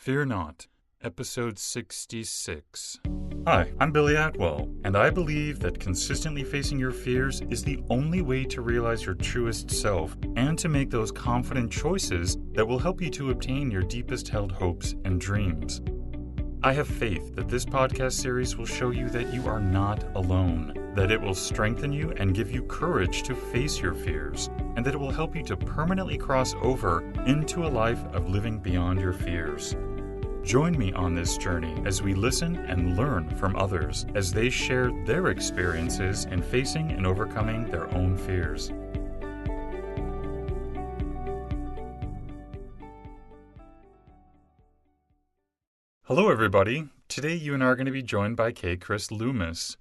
Fear Not, Episode 66. Hi, I'm Billy Atwell, and I believe that consistently facing your fears is the only way to realize your truest self and to make those confident choices that will help you to obtain your deepest held hopes and dreams. I have faith that this podcast series will show you that you are not alone, that it will strengthen you and give you courage to face your fears, and that it will help you to permanently cross over into a life of living beyond your fears. Join me on this journey as we listen and learn from others as they share their experiences in facing and overcoming their own fears. Hello, everybody. Today, you and I are going to be joined by Kris Loomis.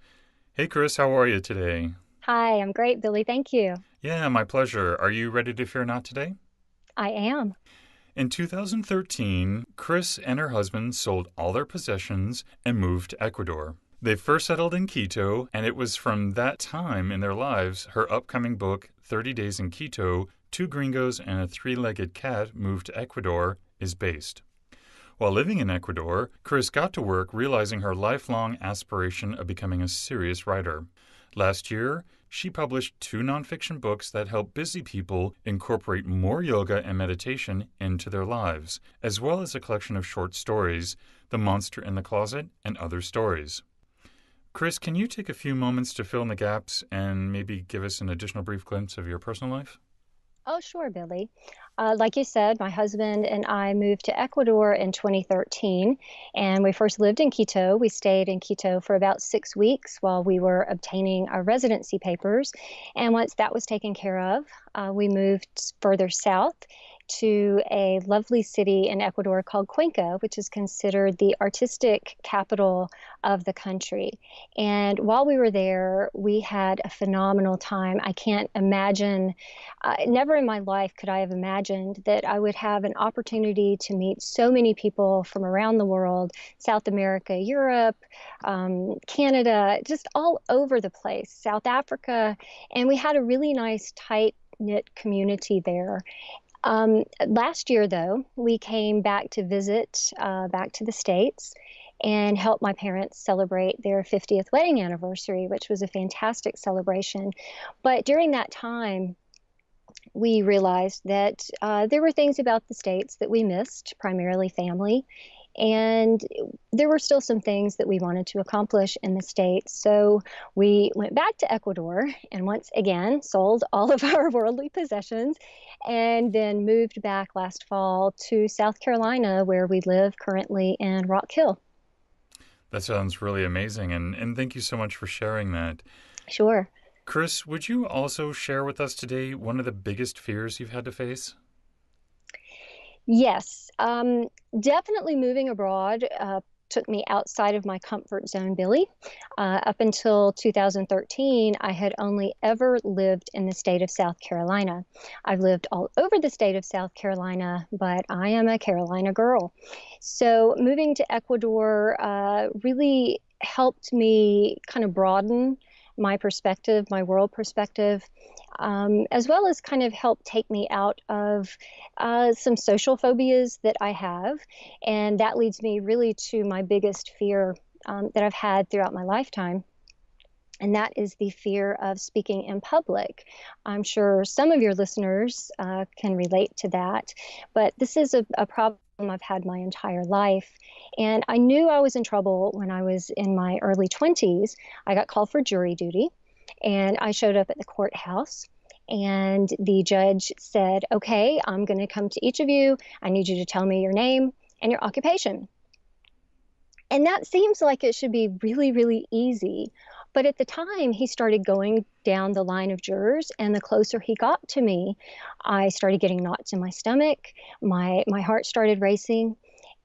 Hey, Kris, how are you today? Hi, I'm great, Billy. Thank you. Yeah, my pleasure. Are you ready to fear not today? I am. In 2013, Kris and her husband sold all their possessions and moved to Ecuador. They first settled in Quito, and it was from that time in their lives her upcoming book, 30 Days in Quito, Two Gringos and a Three-Legged Cat Moved to Ecuador, is based. While living in Ecuador, Kris got to work realizing her lifelong aspiration of becoming a serious writer. Last year, she published 2 nonfiction books that help busy people incorporate more yoga and meditation into their lives, as well as a collection of short stories, The Monster in the Closet and Other Stories. Kris, can you take a few moments to fill in the gaps and maybe give us an additional brief glimpse of your personal life? Oh, sure, Billy. Like you said, my husband and I moved to Ecuador in 2013, and we first lived in Quito. We stayed in Quito for about 6 weeks while we were obtaining our residency papers. And once that was taken care of, we moved further south to a lovely city in Ecuador called Cuenca, which is considered the artistic capital of the country. And while we were there, we had a phenomenal time. I can't imagine, never in my life could I have imagined that I would have an opportunity to meet so many people from around the world, South America, Europe, Canada, just all over the place, South Africa. And we had a really nice, tight-knit community there. Last year, though, we came back to visit back to the States and help my parents celebrate their 50th wedding anniversary, which was a fantastic celebration. But during that time, we realized that there were things about the States that we missed, primarily family. And there were still some things that we wanted to accomplish in the States. So we went back to Ecuador and once again sold all of our worldly possessions and then moved back last fall to South Carolina, where we live currently in Rock Hill. That sounds really amazing, and thank you so much for sharing that. Sure. Kris, would you also share with us today one of the biggest fears you've had to face? Yes, definitely moving abroad took me outside of my comfort zone, Billy. Up until 2013, I had only ever lived in the state of South Carolina. I've lived all over the state of South Carolina, but I am a Carolina girl. So moving to Ecuador really helped me kind of broaden my perspective, my world perspective, as well as kind of help take me out of some social phobias that I have. And that leads me really to my biggest fear that I've had throughout my lifetime. And that is the fear of speaking in public. I'm sure some of your listeners can relate to that, but this is a problem I've had my entire life. And I knew I was in trouble when I was in my early 20s. I got called for jury duty, and I showed up at the courthouse. And the judge said, okay, I'm going to come to each of you. I need you to tell me your name and your occupation. And that seems like it should be really, really easy. But at the time, he started going down the line of jurors, and the closer he got to me, I started getting knots in my stomach. My heart started racing,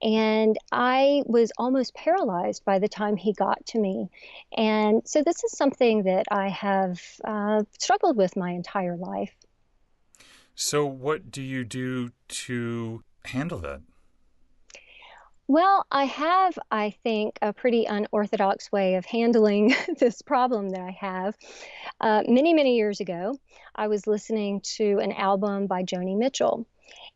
and I was almost paralyzed by the time he got to me. And so this is something that I have struggled with my entire life. So what do you do to handle that? Well, I have, I think, a pretty unorthodox way of handling this problem that I have. Many, many years ago, I was listening to an album by Joni Mitchell.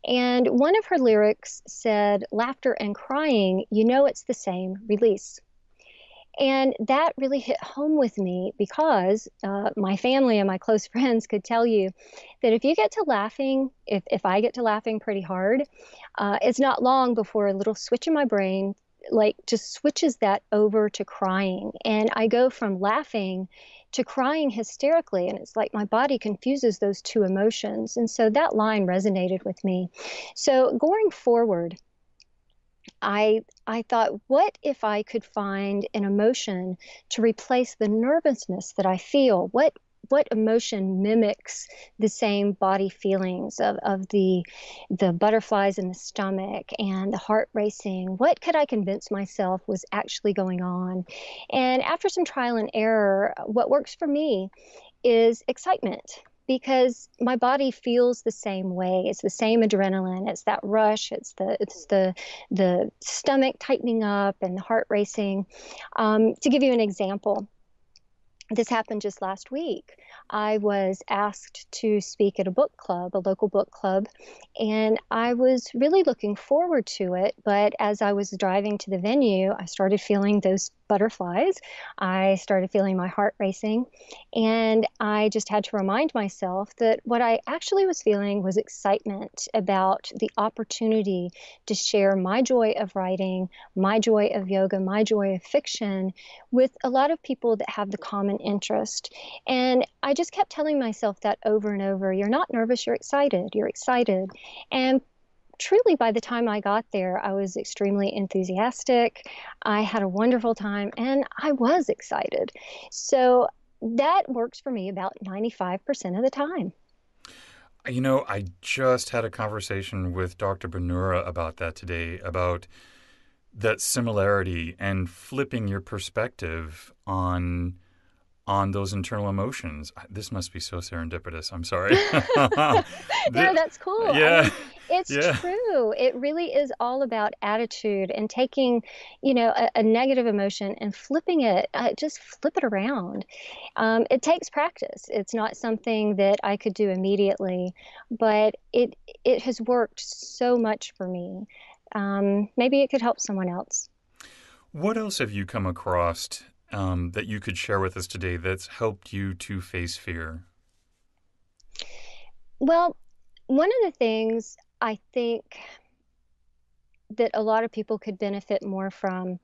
And one of her lyrics said, "Laughter and crying, you know it's the same, release." And that really hit home with me because my family and my close friends could tell you that if you get to laughing, if I get to laughing pretty hard, it's not long before a little switch in my brain like just switches that over to crying. And I go from laughing to crying hysterically. And it's like my body confuses those two emotions. And so that line resonated with me. So going forward, I thought, what if I could find an emotion to replace the nervousness that I feel? What emotion mimics the same body feelings of the butterflies in the stomach and the heart racing? What could I convince myself was actually going on? And after some trial and error, what works for me is excitement because my body feels the same way. It's the same adrenaline. It's that rush. It's the stomach tightening up and the heart racing. To give you an example, this happened just last week. I was asked to speak at a book club, a local book club, and I was really looking forward to it. But as I was driving to the venue, I started feeling those butterflies. I started feeling my heart racing, and I just had to remind myself that what I actually was feeling was excitement about the opportunity to share my joy of writing, my joy of yoga, my joy of fiction with a lot of people that have the common interest. And I just kept telling myself that over and over. You're not nervous, you're excited, you're excited. And truly, by the time I got there, I was extremely enthusiastic. I had a wonderful time and I was excited. So that works for me about 95% of the time. I just had a conversation with Dr. Benura about that today, about that similarity and flipping your perspective on those internal emotions. This must be so serendipitous. I'm sorry. No, that's cool. I Yeah, mean, it's yeah. true. It really is all about attitude and taking, a negative emotion and flipping it, just flip it around. It takes practice. It's not something that I could do immediately, but it has worked so much for me. Maybe it could help someone else. What else have you come across that you could share with us today that's helped you to face fear? Well, one of the things I think that a lot of people could benefit more from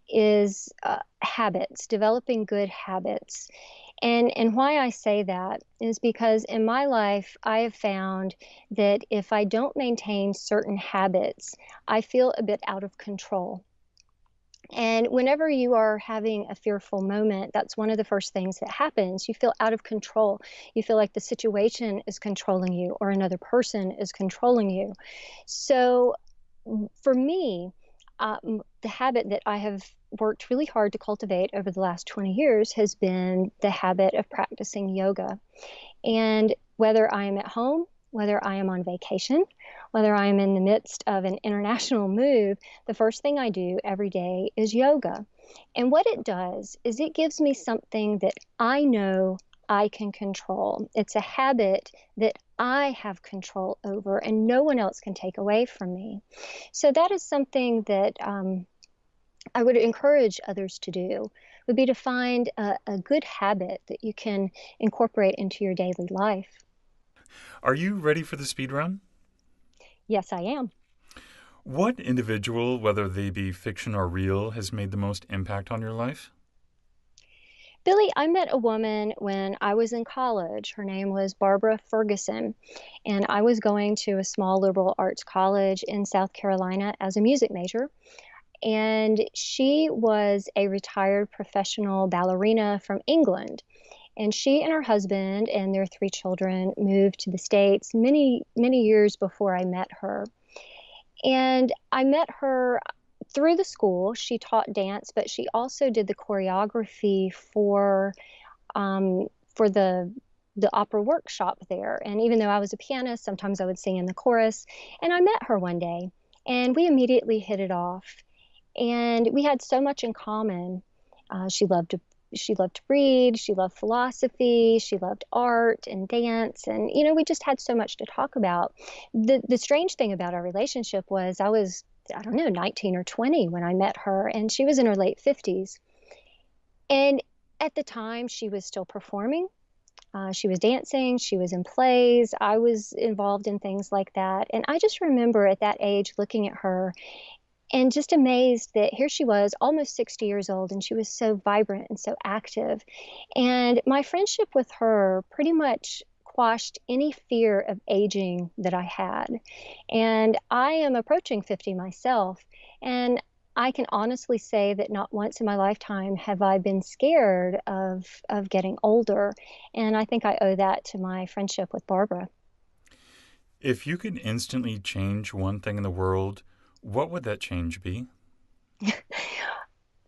is habits, developing good habits. And why I say that is because in my life, I have found that if I don't maintain certain habits, I feel a bit out of control. And whenever you are having a fearful moment, that's one of the first things that happens. You feel out of control. You feel like the situation is controlling you or another person is controlling you. So for me, the habit that I have worked really hard to cultivate over the last 20 years has been the habit of practicing yoga. And whether I am at home, whether I am on vacation, whether I am in the midst of an international move, the first thing I do every day is yoga. And what it does is it gives me something that I know I can control. It's a habit that I have control over and no one else can take away from me. So that is something that I would encourage others to do, would be to find a good habit that you can incorporate into your daily life. Are you ready for the speed run? Yes, I am. What individual, whether they be fiction or real, has made the most impact on your life? Billy, I met a woman when I was in college. Her name was Barbara Ferguson, and I was going to a small liberal arts college in South Carolina as a music major. And she was a retired professional ballerina from England. And she and her husband and their three children moved to the States many, many years before I met her. And I met her through the school. She taught dance, but she also did the choreography for the opera workshop there. And even though I was a pianist, sometimes I would sing in the chorus. And I met her one day, and we immediately hit it off. And we had so much in common. She loved to She loved to read, she loved philosophy, she loved art and dance, and we just had so much to talk about. The strange thing about our relationship was I don't know, 19 or 20 when I met her, and she was in her late 50s. And at the time, she was still performing. She was dancing, she was in plays, I was involved in things like that. And I just remember at that age looking at her and just amazed that here she was, almost 60 years old, and she was so vibrant and so active. And my friendship with her pretty much quashed any fear of aging that I had. And I am approaching 50 myself, and I can honestly say that not once in my lifetime have I been scared of getting older. And I think I owe that to my friendship with Barbara. If you could instantly change one thing in the world, what would that change be?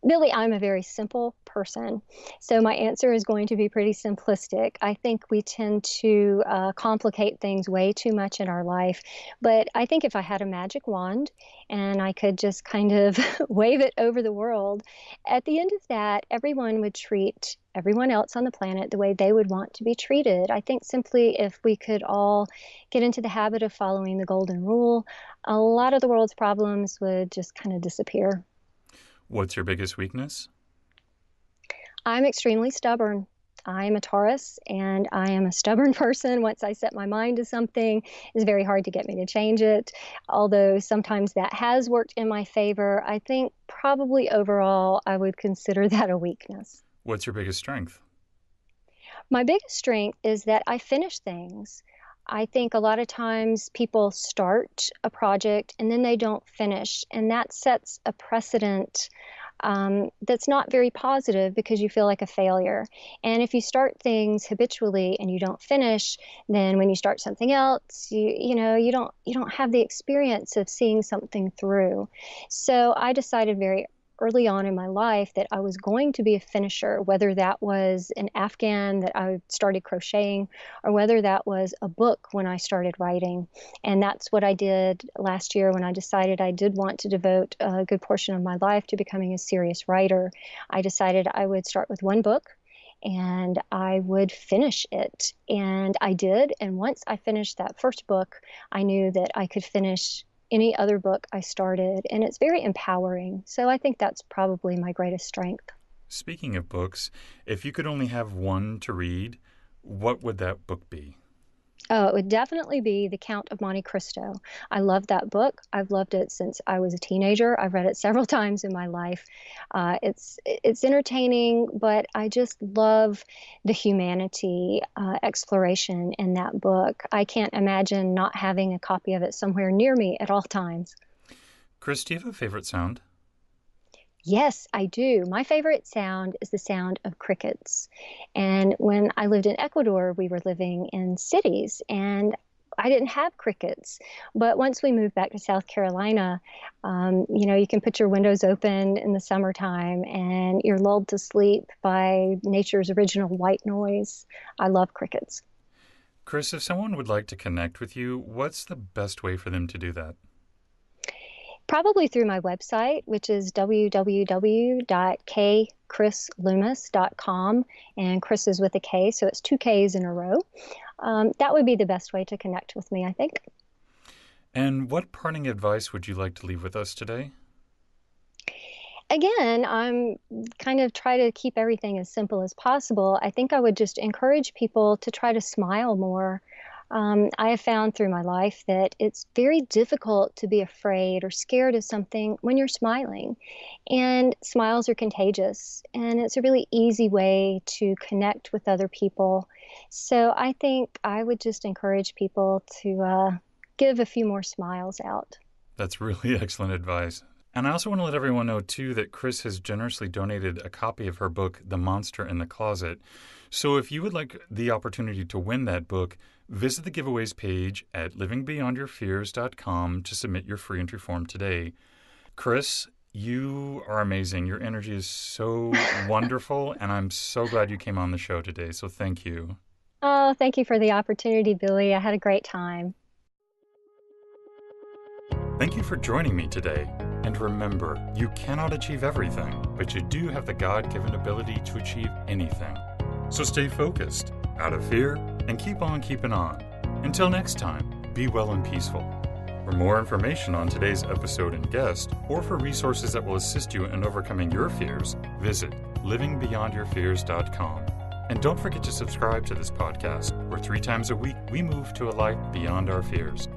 Billy, I'm a very simple person, so my answer is going to be pretty simplistic. I think we tend to complicate things way too much in our life, but I think if I had a magic wand and I could just kind of wave it over the world, at the end of that, everyone would treat everyone else on the planet the way they would want to be treated. I think simply if we could all get into the habit of following the golden rule, a lot of the world's problems would just kind of disappear. What's your biggest weakness? I'm extremely stubborn. I am a Taurus and I am a stubborn person. Once I set my mind to something, it's very hard to get me to change it. Although sometimes that has worked in my favor, I think probably overall I would consider that a weakness. What's your biggest strength? My biggest strength is that I finish things. I think a lot of times people start a project and then they don't finish, and that sets a precedent that's not very positive because you feel like a failure. And if you start things habitually and you don't finish, then when you start something else, you don't have the experience of seeing something through. So I decided very early on in my life that I was going to be a finisher, whether that was an Afghan that I started crocheting or whether that was a book when I started writing. And that's what I did last year when I decided I did want to devote a good portion of my life to becoming a serious writer. I decided I would start with one book and I would finish it. And I did. And once I finished that first book, I knew that I could finish any other book I started, and it's very empowering. So I think that's probably my greatest strength. Speaking of books, if you could only have one to read, what would that book be? Oh, it would definitely be The Count of Monte Cristo. I love that book. I've loved it since I was a teenager. I've read it several times in my life. It's entertaining, but I just love the humanity exploration in that book. I can't imagine not having a copy of it somewhere near me at all times. Kris, do you have a favorite sound? Yes, I do. My favorite sound is the sound of crickets. And when I lived in Ecuador, we were living in cities and I didn't have crickets. But once we moved back to South Carolina, you can put your windows open in the summertime and you're lulled to sleep by nature's original white noise. I love crickets. Kris, if someone would like to connect with you, what's the best way for them to do that? Probably through my website, which is www.kkrisloomis.com. And Kris is with a K, so it's two Ks in a row. That would be the best way to connect with me, I think. And what parting advice would you like to leave with us today? Again, I'm kind of try to keep everything as simple as possible. I think I would just encourage people to try to smile more. I have found through my life that it's very difficult to be afraid or scared of something when you're smiling. And smiles are contagious, and it's a really easy way to connect with other people. So I think I would just encourage people to give a few more smiles out. That's really excellent advice. And I also want to let everyone know, too, that Kris has generously donated a copy of her book, The Monster in the Closet. So if you would like the opportunity to win that book, visit the giveaways page at livingbeyondyourfears.com to submit your free entry form today. Kris, you are amazing. Your energy is so wonderful, and I'm so glad you came on the show today. So thank you. Oh, thank you for the opportunity, Billy. I had a great time. Thank you for joining me today. And remember, you cannot achieve everything, but you do have the God-given ability to achieve anything. So stay focused, out of fear, and keep on keeping on. Until next time, be well and peaceful. For more information on today's episode and guest, or for resources that will assist you in overcoming your fears, visit livingbeyondyourfears.com. And don't forget to subscribe to this podcast, where 3 times a week we move to a life beyond our fears.